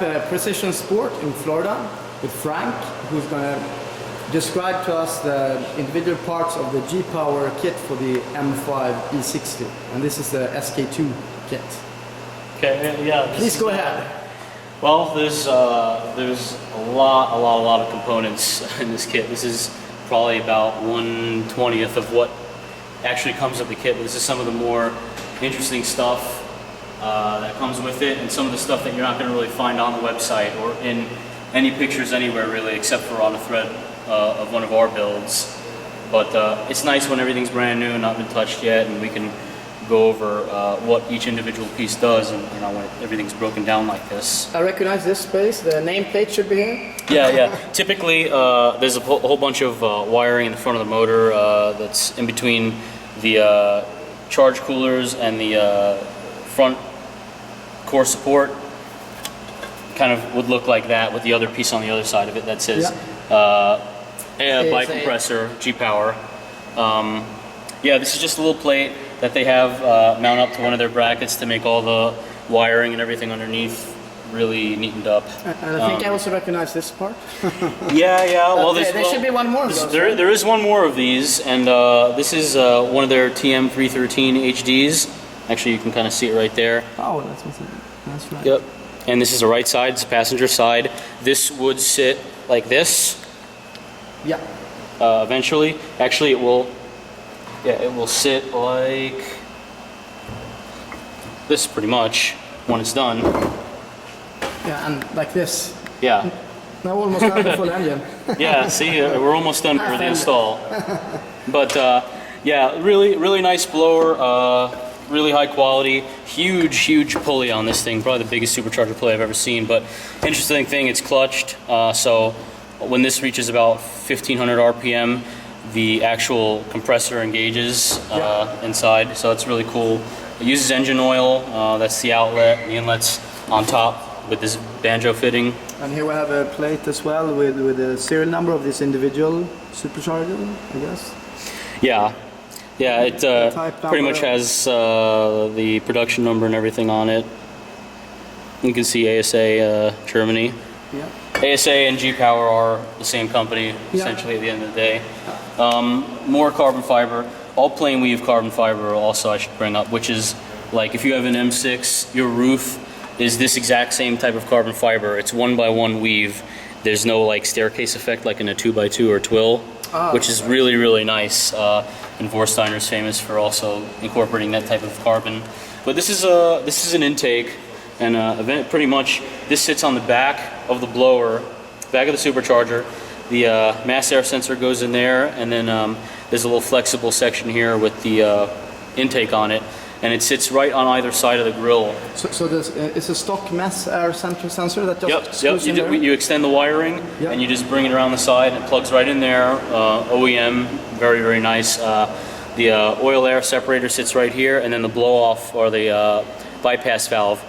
Precision Sport in Florida with Frank, who's going to describe to us the individual parts of the G-Power kit for the M5 E60. And this is the SK2 kit. Okay, yeah. Please go ahead. Well, there's a lot of components in this kit. This is probably about 1/20th of what actually comes with the kit. This is some of the more interesting stuff that comes with it, and some of the stuff that you're not going to really find on the website or in any pictures anywhere really, except for on a thread of one of our builds. But it's nice when everything's brand new and not been touched yet, and we can go over what each individual piece does, and you know, when everything's broken down like this. I recognize this space. The nameplate should be here. Yeah. Typically, there's a whole bunch of wiring in the front of the motor that's in between the charge coolers and the front core support. Kind of would look like that with the other piece on the other side of it that says by Compressor, G-Power. Yeah, this is just a little plate that they have mount up to one of their brackets to make all the wiring and everything underneath really neatened up. And I think I also recognize this part. Yeah. Well, there should be one more of those. There is one more of these, and this is one of their TM313 HDs. Actually, you can kind of see it right there. Oh, that's right. Yep. And this is the right side, it's the passenger side. This would sit like this. Yeah. Eventually. Actually, it will sit like this pretty much when it's done. Yeah, and like this. Yeah. Now almost done the full engine. Yeah, see, we're almost done for the install. But yeah, really nice blower. Really high quality, huge pulley on this thing, probably the biggest supercharger pulley I've ever seen. But interesting thing, it's clutched, so when this reaches about 1500 RPM, the actual compressor engages inside, so it's really cool. It uses engine oil, that's the outlet, the inlet's on top with this banjo fitting. And here we have a plate as well with the serial number of this individual supercharger, I guess. Yeah, it pretty much has the production number and everything on it. You can see ASA Germany. Yeah. ASA and G-Power are the same company, essentially, at the end of the day. More carbon fiber. All plain weave carbon fiber also I should bring up, which is like if you have an M6, your roof is this exact same type of carbon fiber. It's 1x1 weave. There's no like staircase effect like in a 2x2 or twill, which is really nice. And Vorsteiner's famous for also incorporating that type of carbon. But this is an intake, and pretty much this sits on the back of the blower, back of the supercharger. The mass air sensor goes in there, and then there's a little flexible section here with the intake on it, and it sits right on either side of the grill. So it's a stock mass air sensor that just screws in there? You extend the wiring, and you just bring it around the side, and it plugs right in there. OEM, very nice. The oil air separator sits right here, and then the blow off or the bypass valve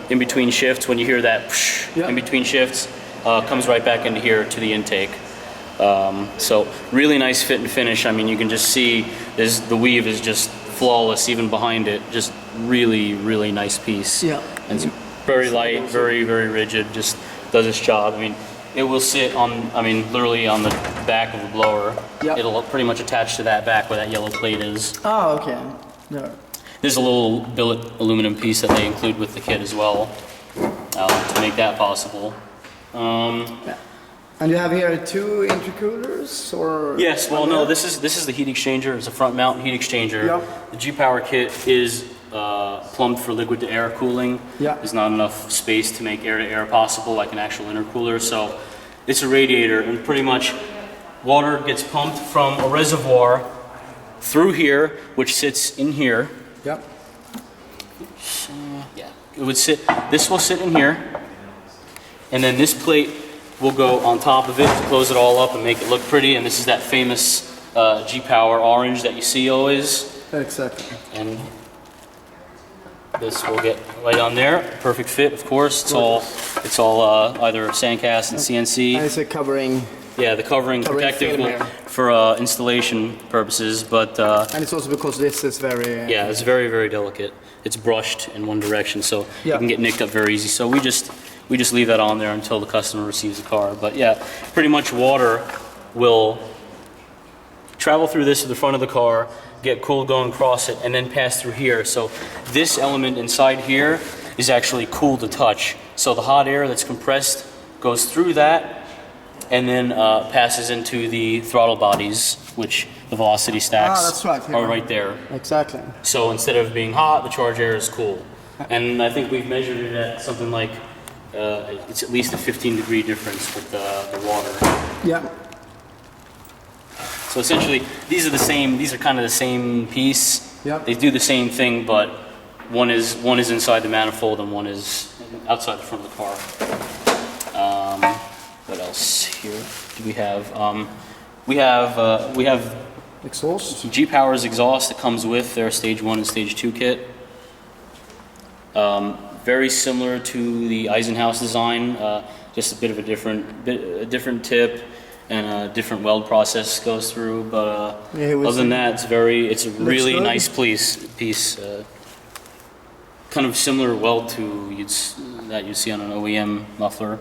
in between shifts. When you hear that in between shifts, comes right back into here to the intake. So really nice fit and finish. I mean, you can just see the weave is just flawless even behind it. Just really nice piece. Yeah. And it's very light, very rigid, just does its job. I mean, it will sit on, literally on the back of the blower. Yep. It'll pretty much attach to that back where that yellow plate is. Oh, okay. Yeah. There's a little billet aluminum piece that they include with the kit as well to make that possible. And you have here two intercoolers, or? Yes. Well, no. This is the heat exchanger. It's a front mount heat exchanger. Yep. The G-Power kit is plumbed for liquid to air cooling. There's not enough space to make air to air possible like an actual intercooler, so it's a radiator, and pretty much water gets pumped from a reservoir through here, which sits in here. Yep. It would sit. This will sit in here, and then this plate will go on top of it to close it all up and make it look pretty. And this is that famous G-Power orange that you see always. Exactly. And this will get right on there. Perfect fit, of course. It's all either sandcast and CNC. And it's a covering. Yeah, the covering protective for installation purposes, but and it's also because this is very. Yeah, it's very delicate. It's brushed in one direction, so it can get nicked up very easy. So we just We just leave that on there until the customer receives the car. But yeah, pretty much water will travel through this to the front of the car, get cooled going across it, and then pass through here. So this element inside here is actually cool to touch. So the hot air that's compressed goes through that and then passes into the throttle bodies, which the velocity stacks that's right, are right there. Exactly. So instead of being hot, the charge air is cool. And I think we've measured it at something like, it's at least a 15-degree difference with the water. Yeah. So essentially, these are kind of the same piece. Yep. They do the same thing, but one is inside the manifold and one is outside the front of the car. What else here do we have? We have Exhaust. G-Power's exhaust that comes with their Stage 1 and Stage 2 kit. Very similar to the Eisenhower design, just a bit of a different tip. And a different weld process goes through, but other than that, it's a really nice piece. Kind of similar weld to that you'd see on an OEM muffler.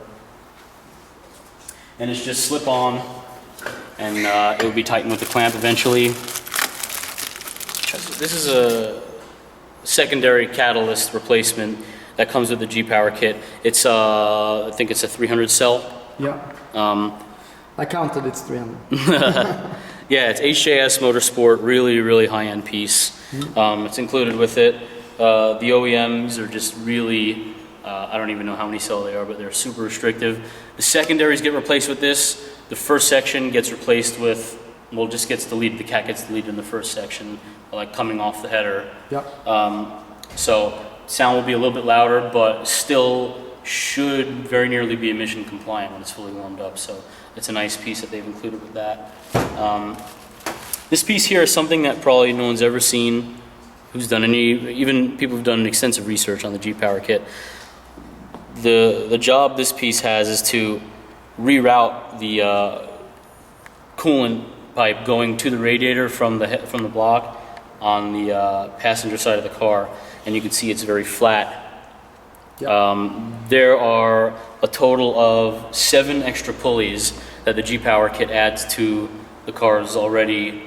And it's just slip on, and it will be tightened with the clamp eventually. This is a secondary catalyst replacement that comes with the G-Power kit. It's I think it's a 300 cell. Yeah. I counted it's 300. Yeah, it's HJS Motorsport, really high-end piece. It's included with it. The OEMs are just really, I don't even know how many cell they are, but they're super restrictive. The secondaries get replaced with this. The first section gets replaced with, well, just gets deleted. The cat gets deleted in the first section, like coming off the header. Yeah. So sound will be a little bit louder, but still should very nearly be emission compliant when it's fully warmed up. So it's a nice piece that they've included with that. This piece here is something that probably no one's ever seen, who's done even people who've done extensive research on the G-Power kit. The job this piece has is to reroute the coolant pipe going to the radiator from the block on the passenger side of the car, and you can see it's very flat. Yep. There are a total of 7 extra pulleys that the G-Power kit adds to the car's already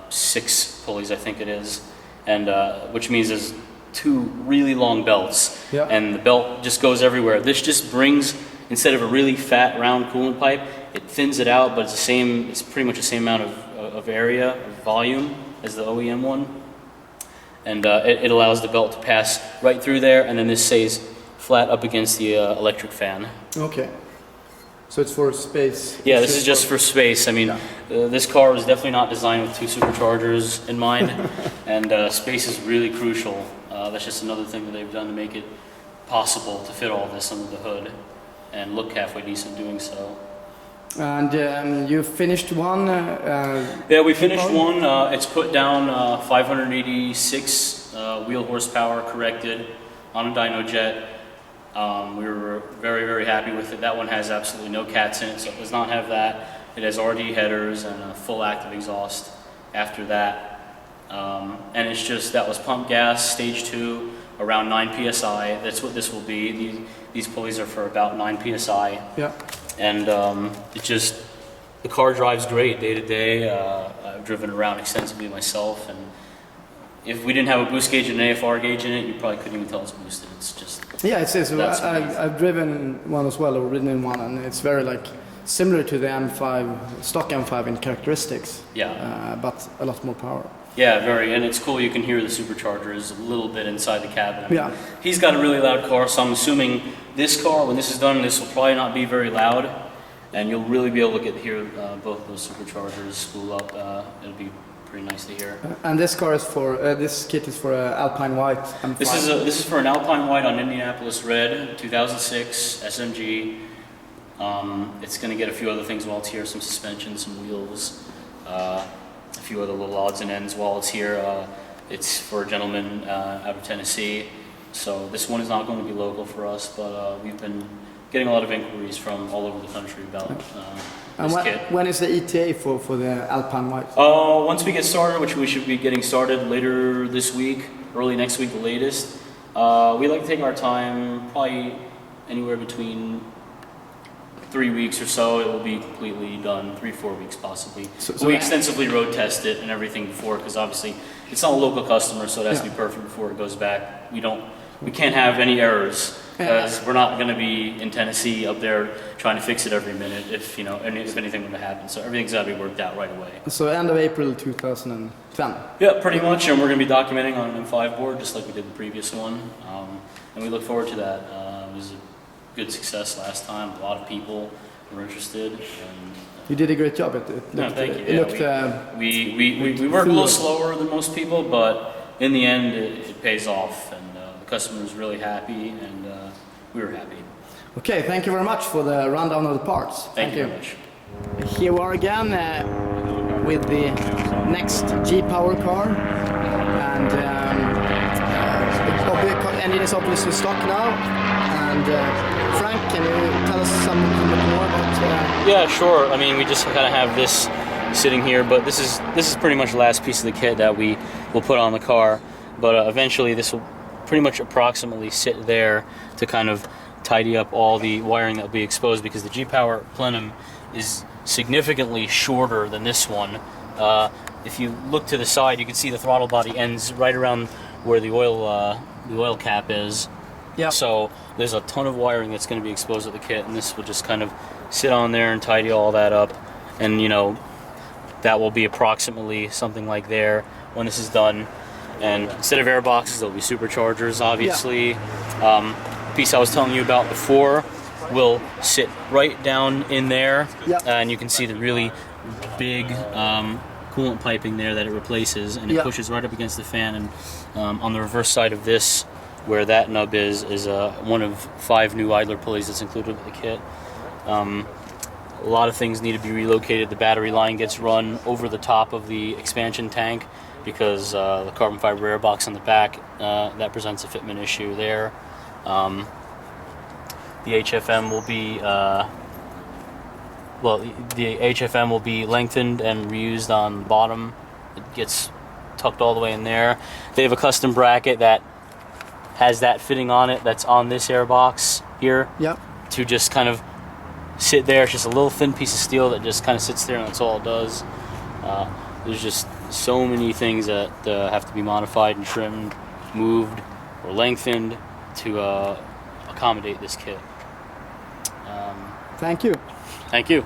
6 pulleys, I think it is, and which means there's 2 really long belts, yep. And the belt just goes everywhere. This just brings, instead of a really fat round coolant pipe, it thins it out, but it's pretty much the same amount of area, of volume as the OEM one. And it allows the belt to pass right through there, and then this stays flat up against the electric fan. Okay. So it's for space? Yeah, this is just for space. I mean, this car was definitely not designed with 2 superchargers in mind, and space is really crucial. That's just another thing that they've done to make it possible to fit all this under the hood and look halfway decent doing so. And you finished one? Yeah, we finished one. It's put down 586 wheel horsepower corrected on a dyno jet. We were very happy with it. That one has absolutely no cats in it, so it does not have that. It has RD headers and a full active exhaust after that. And it's just, that was pump gas, stage 2, around 9 PSI. That's what this will be. These pulleys are for about 9 PSI. Yeah. And the car drives great day to day. I've driven around extensively myself, and if we didn't have a boost gauge and an AFR gauge in it, you probably couldn't even tell it's boosted. It's just... Yeah, it says, I've driven one as well, or ridden in one, and it's very similar to the M5, stock M5 in characteristics. Yeah. But a lot more power. Yeah, very, and it's cool. You can hear the superchargers a little bit inside the cabin. I mean, yeah. He's got a really loud car, so I'm assuming this car, when this is done, this will probably not be very loud, and you'll really be able to hear both of those superchargers spool up. It'll be pretty nice to hear. And this car is for this kit is for Alpine White M5. This is for an Alpine White on Indianapolis Red, 2006 SMG. It's going to get a few other things while it's here, some suspension, some wheels, a few other little odds and ends while it's here. It's for a gentleman out of Tennessee, so this one is not going to be local for us, but we've been getting a lot of inquiries from all over the country about this kit. When is the ETA for the Alpine White? Once we get started, which we should be getting started later this week, early next week the latest. We like to take our time, probably anywhere between 3 weeks or so, it will be completely done. 3-4 weeks possibly. So we extensively road test it and everything before, because obviously it's not a local customer, so it has to be perfect before it goes back. We can't have any errors, because we're not going to be in Tennessee up there trying to fix it every minute if anything were to happen. So everything's got to be worked out right away. So end of April 2010. Yeah, pretty much, and we're going to be documenting on an M5 board just like we did the previous one, and we look forward to that. It was a good success last time. A lot of people were interested. And, you did a great job. Thank you. We work a little slower than most people, but in the end, it pays off, and the customer is really happy, and we were happy. Okay, thank you very much for the rundown of the parts. Thank you very much. Here we are again with the next G-Power car, and the engine is obviously stock now. And Frank, can you tell us something more about? Yeah, sure. I mean, we just kind of have this sitting here, but this is pretty much the last piece of the kit that we will put on the car. But eventually, this will pretty much approximately sit there to kind of tidy up all the wiring that will be exposed, because the G-Power plenum is significantly shorter than this one. If you look to the side, you can see the throttle body ends right around where the oil cap is. Yeah. So there's a ton of wiring that's going to be exposed to the kit, and this will just kind of sit on there and tidy all that up, and that will be approximately something like there when this is done. And instead of airboxes, there'll be superchargers, obviously. Yeah. Piece I was telling you about before will sit right down in there, and you can see the really big coolant piping there that it replaces, and it pushes right up against the fan. And on the reverse side of this, where that nub is one of 5 new idler pulleys that's included with the kit. A lot of things need to be relocated. The battery line gets run over the top of the expansion tank, because the carbon fiber airbox on the back, that presents a fitment issue there. The HFM will be the HFM will be lengthened and reused on the bottom. It gets tucked all the way in there. They have a custom bracket that has that fitting on it, that's on this airbox here. Yep. To just kind of sit there. It's just a little thin piece of steel that just kind of sits there, and that's all it does. There's just so many things that have to be modified and trimmed, moved, or lengthened to accommodate this kit. Thank you. Thank you.